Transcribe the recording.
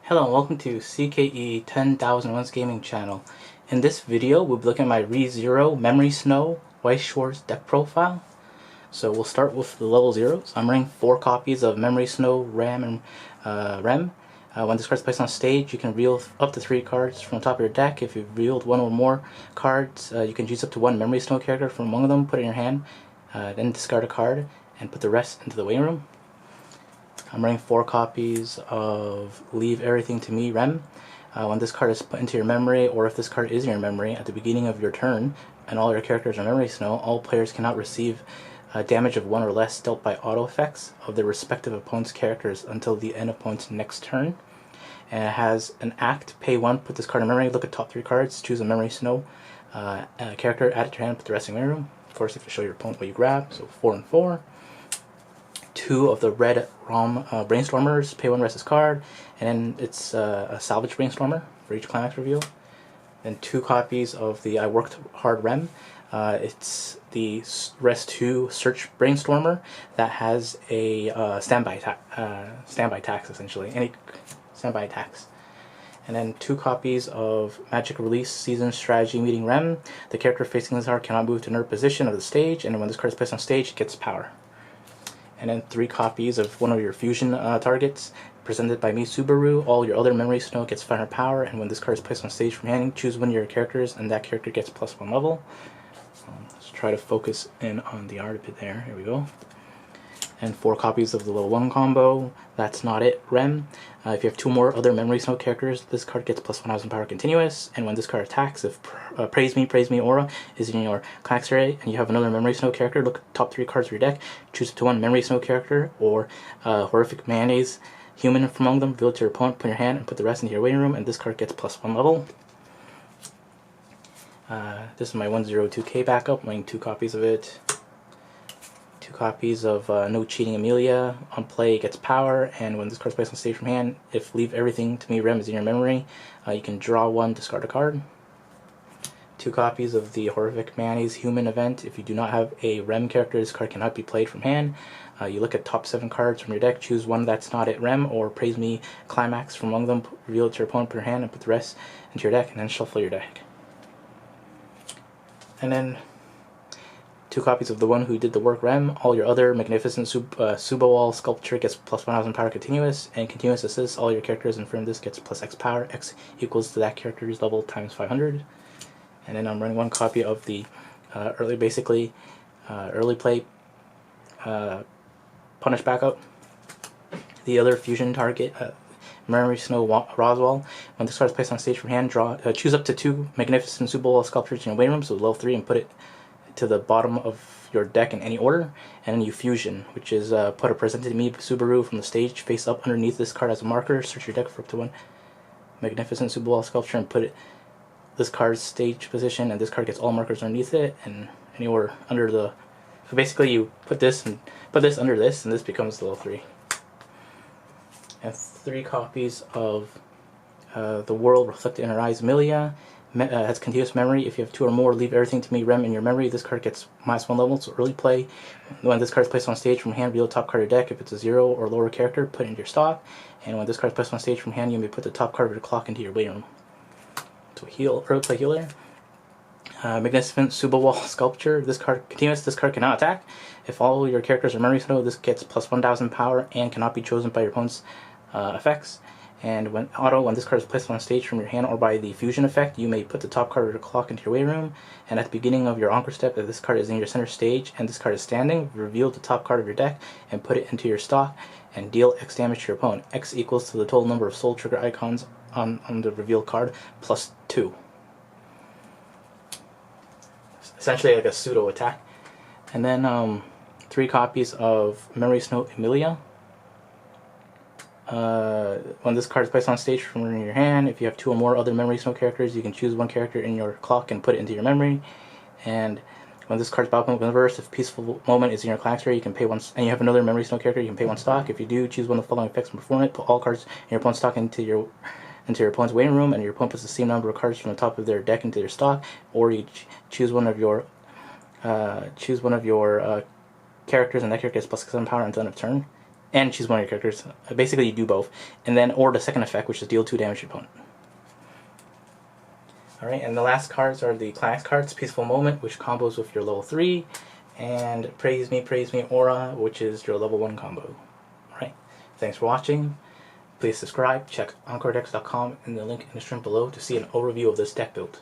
Hello and welcome to CKE 10,001's gaming channel. In this video we'll be looking at my ReZero Memory Snow Weiss Schwarz deck profile. So we'll start with the level 0. So I'm running 4 copies of Memory Snow RAM and REM. When this card is placed on stage, you can reel up to 3 cards from the top of your deck. If you've reeled 1 or more cards, you can choose up to 1 Memory Snow character from among them, put it in your hand, then discard a card and put the rest into the waiting room. I'm running 4 copies of Leave Everything to Me REM. When this card is put into your memory, or if this card is in your memory at the beginning of your turn, and all your characters are Memory Snow, all players cannot receive damage of 1 or less dealt by auto effects of their respective opponent's characters until the end of opponent's next turn. And it has an act, pay 1, put this card in memory, look at top 3 cards, choose a Memory Snow character, add it to your hand, put the rest in your room. Of course, if you show your opponent what you grab, so 4 and 4. 2 of the red ROM Brainstormers, pay 1, rest this card, and then it's a salvage Brainstormer for each climax reveal. Then 2 copies of the I Worked Hard REM. It's the rest 2 search Brainstormer that has a standby tax, essentially, any standby attacks. And then 2 copies of Magic Release Season Strategy Meeting REM. The character facing this card cannot move to another position of the stage, and when this card is placed on stage, it gets power. And then 3 copies of one of your fusion targets, presented by me, Subaru. All your other Memory Snow gets 500 power, and when this card is placed on stage from hand, choose one of your characters, and that character gets +1 level. Let's try to focus in on the art a bit there. Here we go. And 4 copies of the level 1 combo, That's Not It REM. If you have 2 more other Memory Snow characters, this card gets +1000 power continuous, and when this card attacks, if Praise Me aura is in your climax array, and you have another Memory Snow character, look at the top 3 cards of your deck, choose up to 1 Memory Snow character, or Horrific Mayonnaise human from among them, reveal it to your opponent, put in your hand, and put the rest into your waiting room, and this card gets +1 level. This is my 102K backup, I'm running 2 copies of it. 2 copies of No Cheating Amelia. On play, it gets power, and when this card is placed on stage from hand, if Leave Everything to Me REM is in your memory, you can draw 1, discard a card. 2 copies of the Horrific Mayonnaise Human event. If you do not have a REM character, this card cannot be played from hand. You look at top 7 cards from your deck, choose one That's Not It REM, or Praise Me Climax from among them, reveal it to your opponent, put your hand, and put the rest into your deck, and then shuffle your deck. And then 2 copies of The One Who Did the Work REM. All your other magnificent Subawaal sculpture gets +1000 power continuous, and continuous assists all your characters, and from this gets +X power. X equals to that character's level times 500. And then I'm running 1 copy of the early play punish backup. The other fusion target, Memory Snow Roswell. When this card is placed on stage from hand, choose up to 2 magnificent Subawaal sculptures in your waiting room, so level 3, and put it to the bottom of your deck in any order. And then you fusion, which is put a Presented to Me Subaru from the stage face up underneath this card as a marker, search your deck for up to 1 magnificent Subawaal sculpture, and put it this card's stage position, and this card gets all markers underneath it, and anywhere under the, so basically you put this and put this under this, and this becomes level 3. And 3 copies of The World Reflected in Her Eyes Amelia. Has continuous memory. If you have 2 or more, Leave Everything to Me REM in your memory. This card gets -1 level, so early play. When this card is placed on stage from hand, reveal the top card of your deck. If it's a 0 or lower character, put it into your stock. And when this card is placed on stage from hand, you may put the top card of your clock into your waiting room. So early play healer. Magnificent Subawaal sculpture. This card continuous. This card cannot attack. If all your characters are Memory Snow, this gets +1000 power and cannot be chosen by your opponent's effects. And when this card is placed on stage from your hand or by the fusion effect, you may put the top card of your clock into your waiting room. And at the beginning of your Encore step, if this card is in your center stage and this card is standing, reveal the top card of your deck and put it into your stock and deal X damage to your opponent. X equals to the total number of soul trigger icons on the revealed card +2. Essentially like a pseudo attack. And then 3 copies of Memory Snow Amelia. When this card is placed on stage from your hand, if you have 2 or more other Memory Snow characters, you can choose 1 character in your clock and put it into your memory. And when this card's bottom reverse, if Peaceful Moment is in your climax area, you can pay 1, and you have another Memory Snow character, you can pay 1 stock. If you do, choose one of the following effects and perform it. Put all cards in your opponent's stock into your opponent's waiting room, and your opponent puts the same number of cards from the top of their deck into their stock. Or you choose one of your characters, and that character gets +7 power until end of turn. and choose one of your characters. Basically, you do both. And then, or the second effect, which is deal 2 damage to your opponent. Alright, and the last cards are the class cards, Peaceful Moment, which combos with your level 3, and Praise Me Aura, which is your level 1 combo. Alright, thanks for watching. Please subscribe, check EncoreDecks.com in the link in the description below to see an overview of this deck build.